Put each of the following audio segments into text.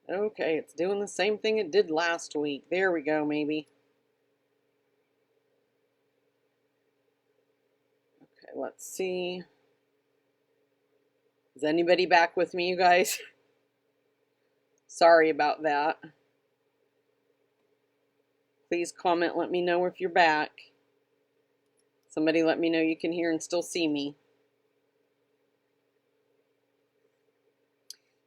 Okay, it's doing the same thing it did last week. There we go, maybe. Okay, let's see. Is anybody back with me, you guys? Sorry about that. Please comment, let me know if you're back. Somebody let me know you can hear and still see me.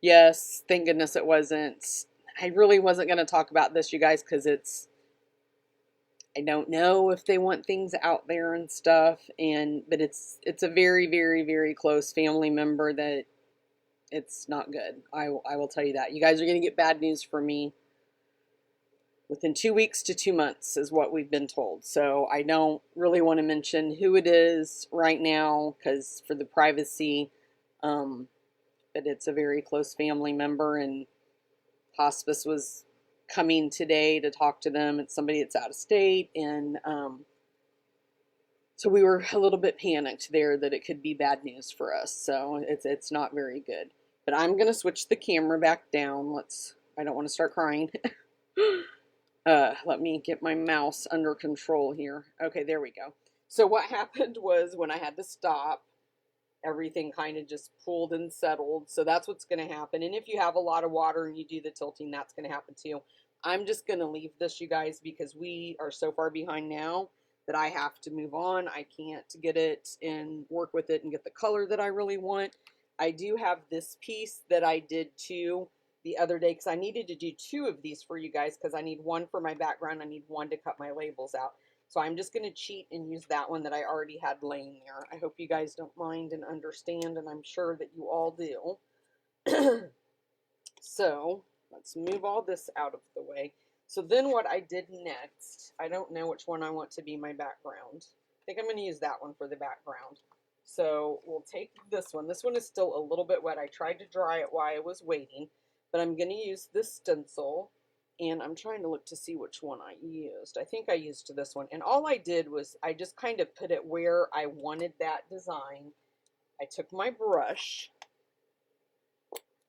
Yes, thank goodness it wasn't. I really wasn't going to talk about this, you guys, because I don't know if they want things out there and stuff, but it's a very, very, very close family member that it's not good. I will tell you that. You guys are going to get bad news from me within 2 weeks to 2 months is what we've been told. So I don't really want to mention who it is right now because for the privacy, but it's a very close family member, and hospice was coming today to talk to them. It's somebody that's out of state, and so we were a little bit panicked there that it could be bad news for us. So it's not very good. But I'm gonna switch the camera back down. I don't want to start crying. Let me get my mouse under control here. Okay, there we go. So what happened was when I had to stop, everything kind of just pulled and settled. So that's what's going to happen. And if you have a lot of water and you do the tilting, that's going to happen too. I'm just going to leave this, you guys, because we are so far behind now that I have to move on. I can't get it and work with it and get the color that I really want. I do have this piece that I did too the other day because I needed to do two of these for you guys because I need one for my background. I need one to cut my labels out. So I'm just going to cheat and use that one that I already had laying there. I hope you guys don't mind and understand, and I'm sure that you all do. So let's move all this out of the way. So then what I did next, I don't know which one I want to be my background. I think I'm going to use that one for the background. So we'll take this one. This one is still a little bit wet. I tried to dry it while I was waiting, but I'm going to use this stencil. And I'm trying to look to see which one I used. I think I used this one. And all I did was I just kind of put it where I wanted that design. I took my brush.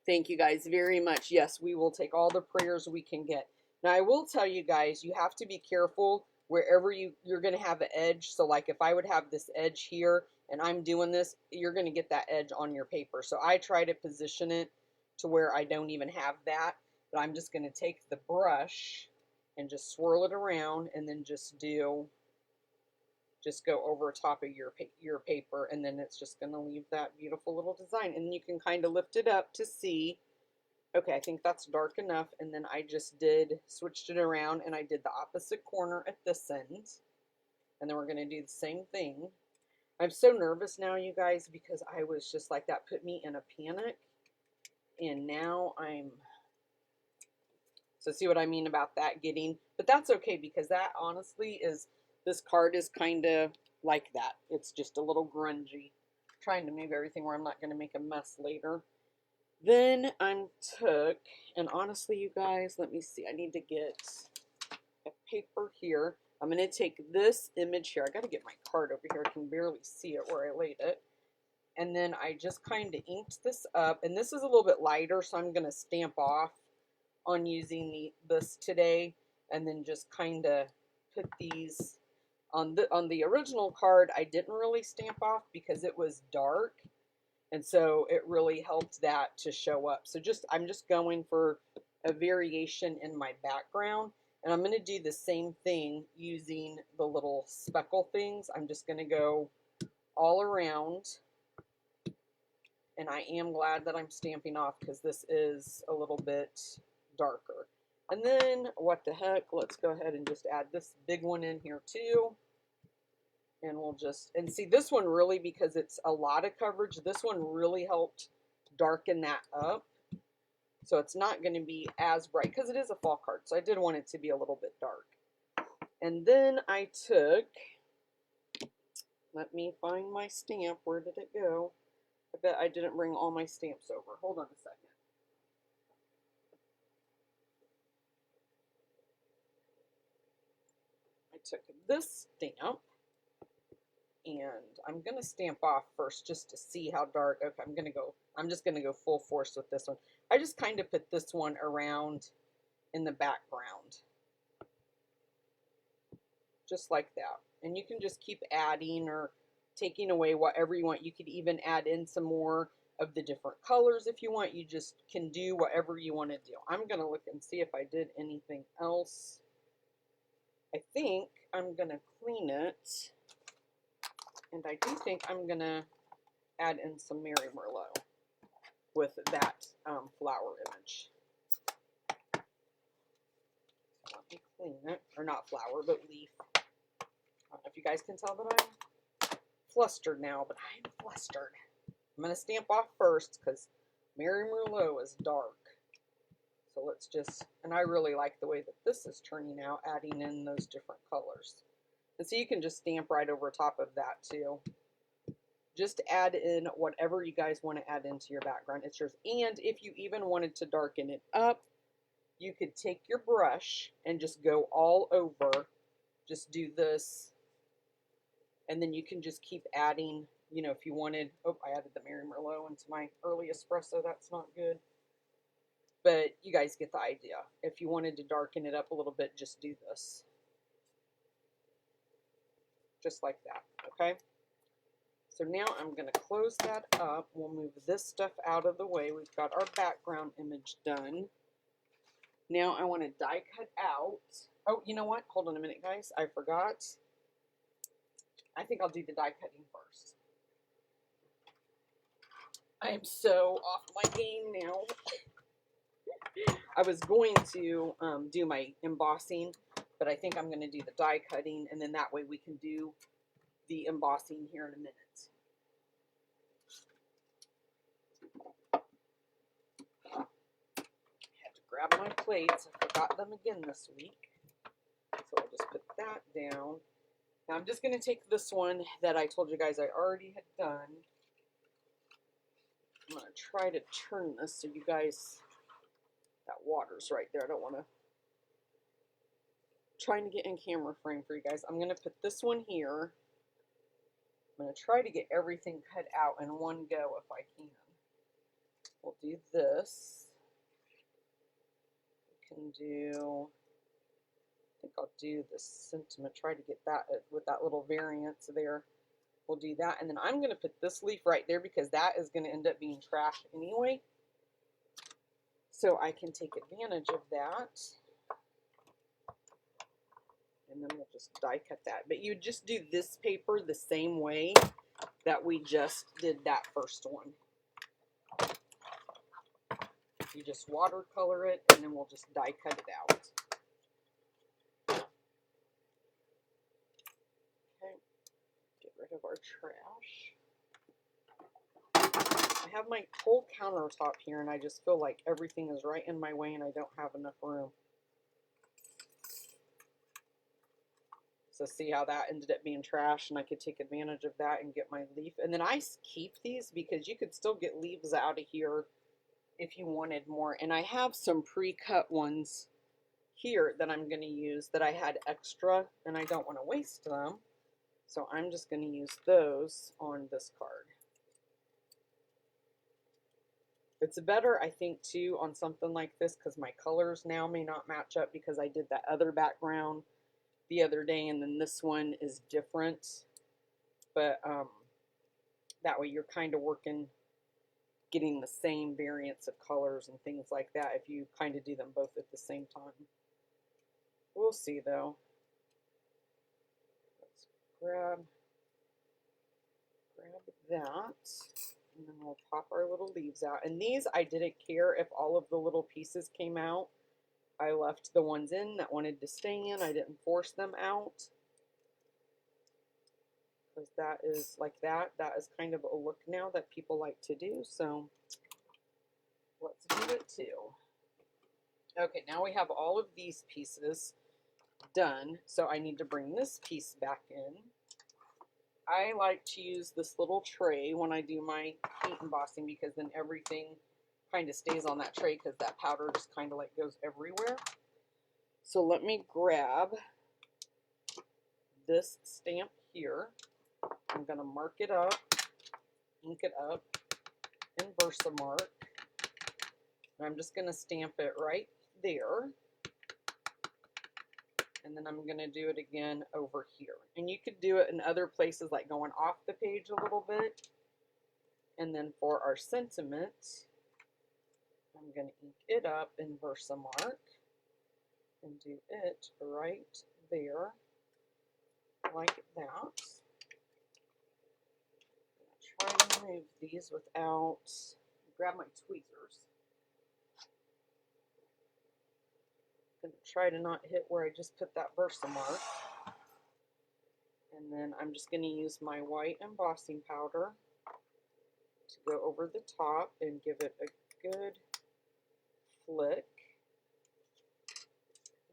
Thank you guys very much. Yes, we will take all the prayers we can get. Now, I will tell you guys, you have to be careful wherever you're going to have an edge. So like if I would have this edge here and I'm doing this, you're going to get that edge on your paper. So I try to position it to where I don't even have that. But I'm just going to take the brush and just swirl it around and then just go over top of your paper, and then it's just going to leave that beautiful little design. And you can kind of lift it up to see, okay, I think that's dark enough. And then I just switched it around and I did the opposite corner at this end. And then we're going to do the same thing. I'm so nervous now, you guys, because I was just like, that put me in a panic. And now so see what I mean about that but that's okay because that honestly this card is kind of like that. It's just a little grungy. I'm trying to move everything where I'm not going to make a mess later. Then and honestly, you guys, let me see. I need to get a paper here. I'm going to take this image here. I got to get my card over here. I can barely see it where I laid it. And then I just kind of inked this up. And this is a little bit lighter, so I'm going to stamp off on using this today, and then just kind of put these on the original card. I didn't really stamp off because it was dark, and so it really helped that to show up. So I'm just going for a variation in my background, and I'm going to do the same thing using the little speckle things. I'm just going to go all around, and I am glad that I'm stamping off because this is a little bit darker. And then, what the heck, let's go ahead and just add this big one in here too. And and see this one really, because it's a lot of coverage, this one really helped darken that up. So it's not going to be as bright because it is a fall card. So I did want it to be a little bit dark. And then I let me find my stamp. Where did it go? I bet I didn't bring all my stamps over. Hold on a second. I took this stamp And I'm going to stamp off first just to see how dark. Okay, I'm just going to go full force with this one. I just kind of put this one around in the background. Just like that. And you can just keep adding or taking away whatever you want. You could even add in some more of the different colors if you want. You just can do whatever you want to do. I'm going to look and see if I did anything else. I think I'm going to clean it. And I do think I'm going to add in some Mary Merlot with that flower image. So let me clean it. Or not flower, but leaf. I don't know if you guys can tell that I'm flustered now, but I'm flustered. I'm going to stamp off first because Mary Merlot is dark. So let's just, and I really like the way that this is turning out, adding in those different colors. And so you can just stamp right over top of that too. Just add in whatever you guys want to add into your background. It's yours. And if you even wanted to darken it up, you could take your brush and just go all over. Just do this. And then you can just keep adding, you know, if you wanted. Oh, I added the Mary Merlot into my early espresso. That's not good. But you guys get the idea. If you wanted to darken it up a little bit, just do this. Just like that, okay? So now I'm going to close that up. We'll move this stuff out of the way. We've got our background image done. Now I want to die cut out. Oh, you know what? Hold on a minute, guys. I forgot. I think I'll do the die cutting first. I am so off my game now. I was going to do my embossing, but I think I'm going to do the die cutting, and then that way we can do the embossing here in a minute. I had to grab my plates. I forgot them again this week. So I'll just put that down. Now I'm just going to take this one that I told you guys I already had done. I'm going to try to turn this so you guys, that water's right there. I don't want to, trying to get in camera frame for you guys. I'm going to put this one here. I'm going to try to get everything cut out in one go if I can. We'll do this. We can do, I think I'll do the sentiment, try to get that with that little variance there. We'll do that, and then I'm going to put this leaf right there because that is going to end up being trash anyway. So I can take advantage of that. And then we'll just die cut that. But you just do this paper the same way that we just did that first one. You just watercolor it, and then we'll just die cut it out. Okay, get rid of our trash. I have my whole countertop here, and I just feel like everything is right in my way, and I don't have enough room. So see how that ended up being trash, and I could take advantage of that and get my leaf. And then I keep these because you could still get leaves out of here if you wanted more. And I have some pre-cut ones here that I'm going to use that I had extra, and I don't want to waste them. So I'm just going to use those on this card. It's better, I think, too, on something like this because my colors now may not match up because I did that other background the other day, and then this one is different. But that way you're kind of working, getting the same variance of colors and things like that if you kind of do them both at the same time. We'll see, though. Let's grab that. And then we'll pop our little leaves out. And these, I didn't care if all of the little pieces came out. I left the ones in that wanted to stay in. I didn't force them out. Because that is like that. That is kind of a look now that people like to do. So let's do it too. Okay, now we have all of these pieces done. So I need to bring this piece back in. I like to use this little tray when I do my heat embossing because then everything kind of stays on that tray because that powder just kind of like goes everywhere. So let me grab this stamp here. I'm going to mark it up, ink it up, and Versamark. And I'm just going to stamp it right there. And then I'm going to do it again over here. And you could do it in other places, like going off the page a little bit. And then for our sentiment, I'm going to ink it up in Versamark and do it right there, like that. I'm going to try to remove these without, grab my tweezers. I'm going to try to not hit where I just put that Versamark. And then I'm just going to use my white embossing powder to go over the top and give it a good flick.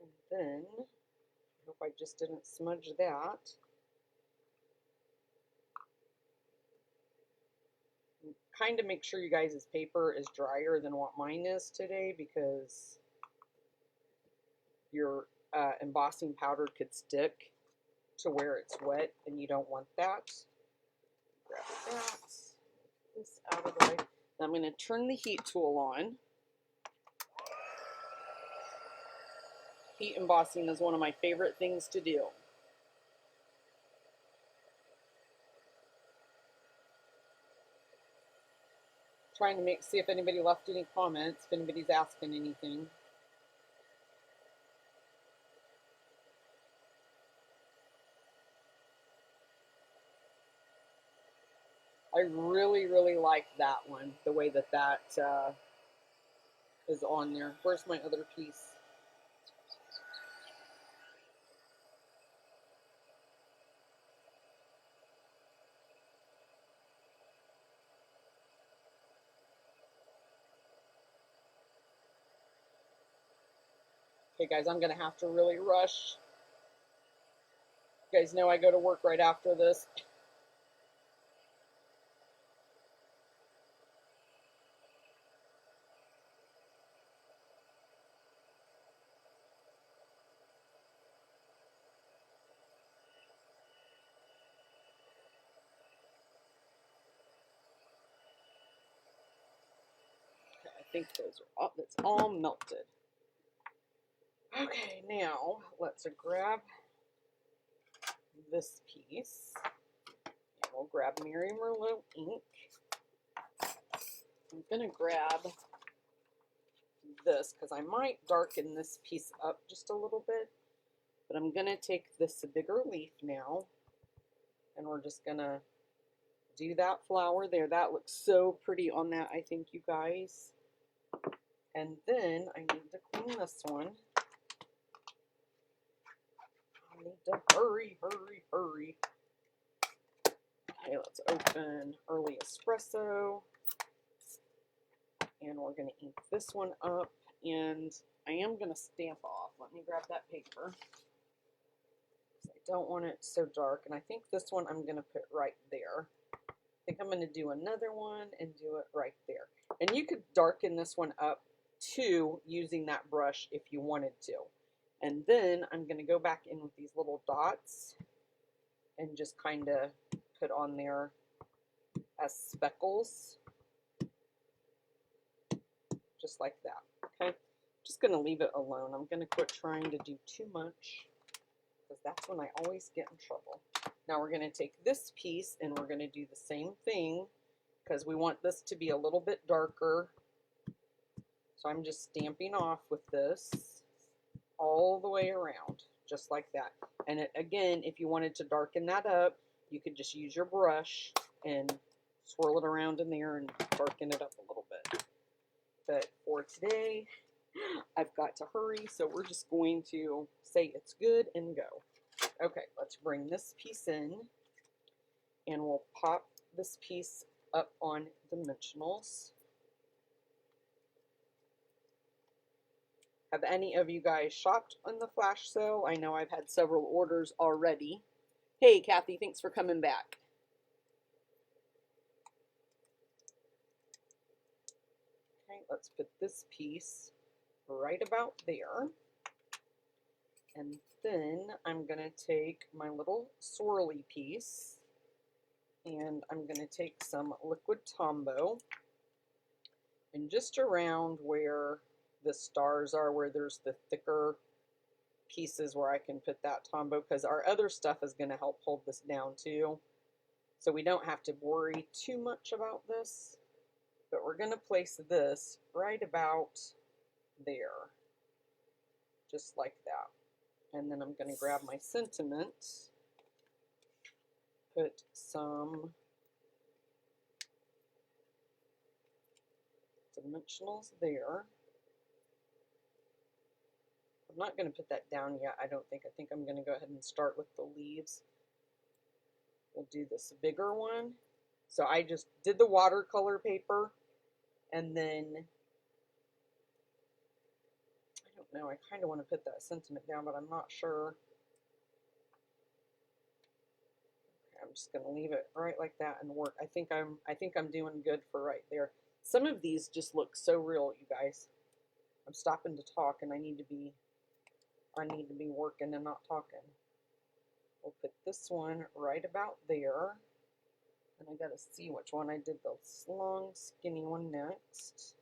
And then, I hope I just didn't smudge that. And kind of make sure you guys' paper is drier than what mine is today, because your embossing powder could stick to where it's wet, and you don't want that. Grab that. This out of the way. Now I'm going to turn the heat tool on. Heat embossing is one of my favorite things to do. Trying to see if anybody left any comments, if anybody's asking anything. I really, really like that one, the way that is on there. Where's my other piece? Okay, guys, I'm going to have to really rush. You guys know I go to work right after this. Okay, I think those are all, that's all melted. Okay, now let's grab this piece. And we'll grab Mary Merlot ink. I'm going to grab this because I might darken this piece up just a little bit. But I'm going to take this bigger leaf now, and we're just going to do that flower there. That looks so pretty on that, I think, you guys. And then I need to clean this one. I need to hurry, hurry, hurry. Okay, let's open Early Espresso. And we're going to ink this one up. And I am going to stamp off. Let me grab that paper. I don't want it so dark. And I think this one I'm going to put right there. I think I'm going to do another one and do it right there. And you could darken this one up too using that brush if you wanted to. And then I'm going to go back in with these little dots and just kind of put on there as speckles. Just like that. Okay. Just going to leave it alone. I'm going to quit trying to do too much, because that's when I always get in trouble. Now we're going to take this piece and we're going to do the same thing, because we want this to be a little bit darker. So I'm just stamping off with this all the way around, just like that. And again, if you wanted to darken that up, you could just use your brush and swirl it around in there and darken it up a little bit. But for today, I've got to hurry, so we're just going to say it's good and go. Okay, let's bring this piece in, and we'll pop this piece up on dimensionals. Have any of you guys shopped on the flash sale? I know I've had several orders already. Hey, Kathy, thanks for coming back. Okay, let's put this piece right about there. And then I'm going to take my little swirly piece And I'm going to take some liquid Tombow and just around where the stars are, where there's the thicker pieces where I can put that Tombow, because our other stuff is going to help hold this down too. So we don't have to worry too much about this. But we're going to place this right about there. Just like that. And then I'm going to grab my sentiment, put some dimensionals there. I'm not going to put that down yet, I don't think. I think I'm going to go ahead and start with the leaves. We'll do this bigger one. So I just did the watercolor paper, and then, I don't know, I kind of want to put that sentiment down, but I'm not sure. Okay, I'm just going to leave it right like that and work. I think I'm doing good for right there. Some of these just look so real, you guys. I'm stopping to talk, and I need to be working and not talking. We'll put this one right about there. And I gotta see which one I did the long, skinny one next.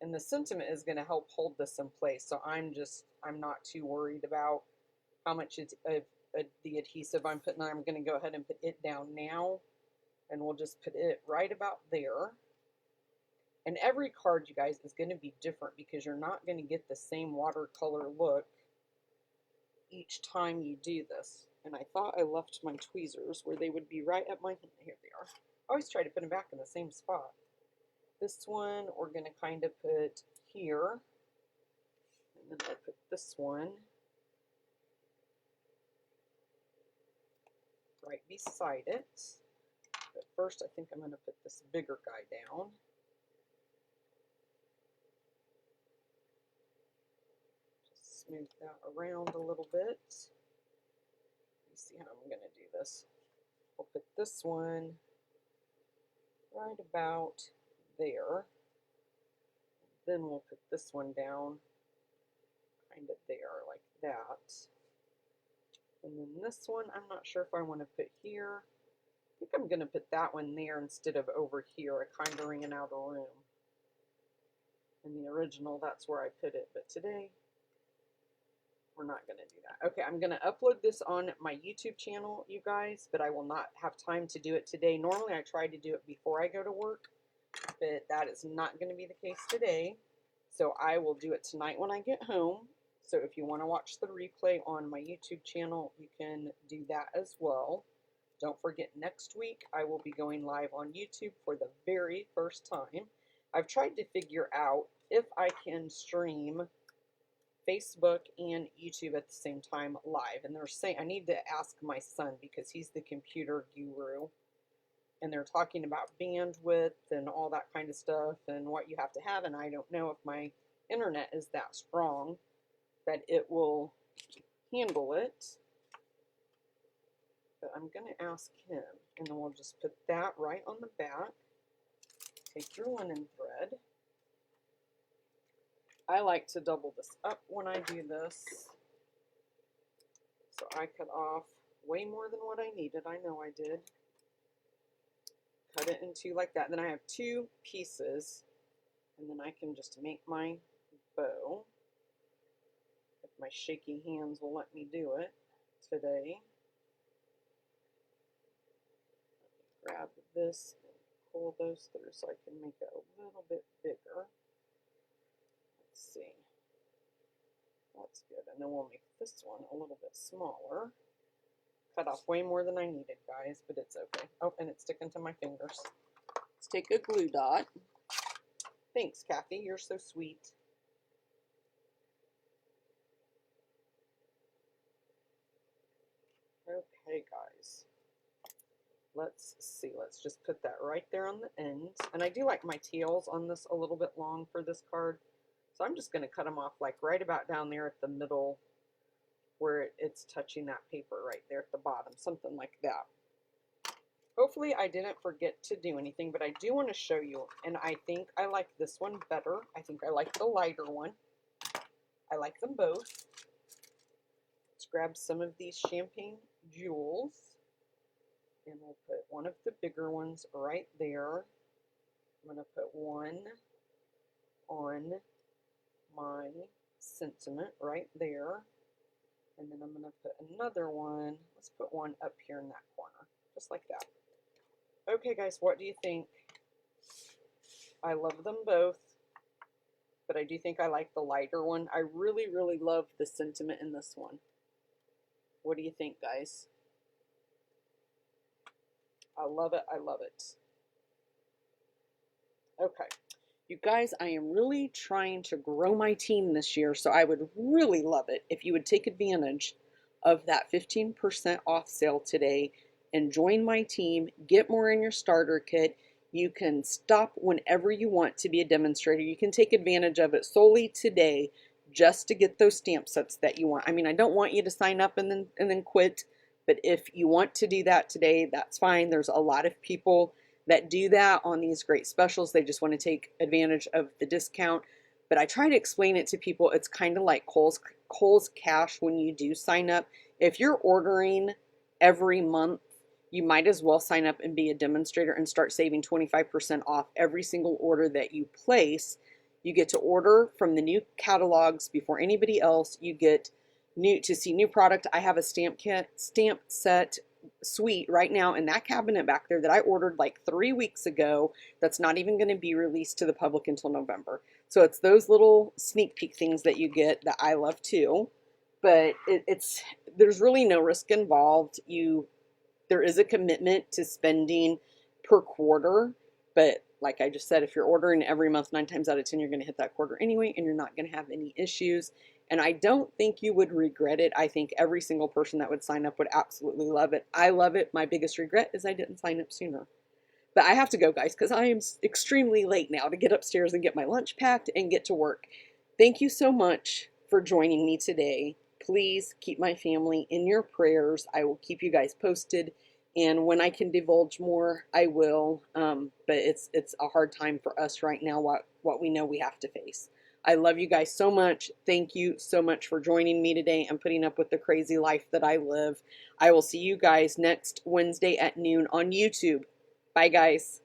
And the sentiment is gonna help hold this in place. So I'm not too worried about how much the adhesive I'm putting on. I'm gonna go ahead and put it down now. And we'll just put it right about there. And every card, you guys, is going to be different because you're not going to get the same watercolor look each time you do this. And I thought I left my tweezers where they would be right at my, here they are. I always try to put them back in the same spot. This one we're going to kind of put here. And then I'll put this one right beside it. But first I think I'm going to put this bigger guy down. Smooth that around a little bit. Let me see how I'm going to do this. We'll put this one right about there. Then we'll put this one down kind of there, like that. And then this one, I'm not sure if I want to put here. I think I'm going to put that one there instead of over here. I kind of ran out of room. In the original, that's where I put it. But today, we're not going to do that. Okay, I'm going to upload this on my YouTube channel, you guys, but I will not have time to do it today. Normally, I try to do it before I go to work, but that is not going to be the case today. So I will do it tonight when I get home. So if you want to watch the replay on my YouTube channel, you can do that as well. Don't forget, next week I will be going live on YouTube for the very first time. I've tried to figure out if I can stream Facebook and YouTube at the same time live, and they're saying I need to ask my son because he's the computer guru, and they're talking about bandwidth and all that kind of stuff and what you have to have, and I don't know if my internet is that strong that it will handle it, but I'm going to ask him. And then we'll just put that right on the back. Take your linen thread. I like to double this up when I do this. So I cut off way more than what I needed. I know I did. Cut it in two like that. Then I have two pieces. And then I can just make my bow. If my shaky hands will let me do it today. Grab this and pull those through so I can make it a little bit bigger. Let's see. That's good. And then we'll make this one a little bit smaller. Cut off way more than I needed, guys, but it's okay. Oh, and it's sticking to my fingers. Let's take a glue dot. Thanks, Kathy. You're so sweet. Okay, guys. Let's see. Let's just put that right there on the end. And I do like my tails on this a little bit long for this card. So I'm just going to cut them off like right about down there at the middle where it's touching that paper right there at the bottom, something like that. Hopefully I didn't forget to do anything, but I do want to show you, and I think I like this one better. I think I like the lighter one. I like them both. Let's grab some of these champagne jewels. And we'll put one of the bigger ones right there. I'm going to put one on my sentiment right there. And then I'm going to put another one. Let's put one up here in that corner, just like that. Okay, guys, what do you think? I love them both, but I do think I like the lighter one. I really, really love the sentiment in this one. What do you think, guys? I love it. I love it. Okay. You guys, I am really trying to grow my team this year, so I would really love it if you would take advantage of that 15% off sale today and join my team, get more in your starter kit. You can stop whenever you want to be a demonstrator. You can take advantage of it solely today just to get those stamp sets that you want. I mean, I don't want you to sign up and then quit, but if you want to do that today, that's fine. There's a lot of people that do that on these great specials. They just want to take advantage of the discount. But I try to explain it to people. It's kind of like Kohl's Cash when you do sign up. If you're ordering every month, you might as well sign up and be a demonstrator and start saving 25% off every single order that you place. You get to order from the new catalogs before anybody else. You get to see new product. I have a stamp set suite right now in that cabinet back there that I ordered like 3 weeks ago that's not even going to be released to the public until November. So it's those little sneak peek things that you get that I love too. But there's really no risk involved. There is a commitment to spending per quarter, but like I just said, if you're ordering every month, 9 times out of 10, you're going to hit that quarter anyway, and you're not going to have any issues. And I don't think you would regret it. I think every single person that would sign up would absolutely love it. I love it. My biggest regret is I didn't sign up sooner. But I have to go, guys, because I am extremely late now to get upstairs and get my lunch packed and get to work. Thank you so much for joining me today. Please keep my family in your prayers. I will keep you guys posted. And when I can divulge more, I will. But it's a hard time for us right now, what we know we have to face. I love you guys so much. Thank you so much for joining me today and putting up with the crazy life that I live. I will see you guys next Wednesday at noon on YouTube. Bye, guys.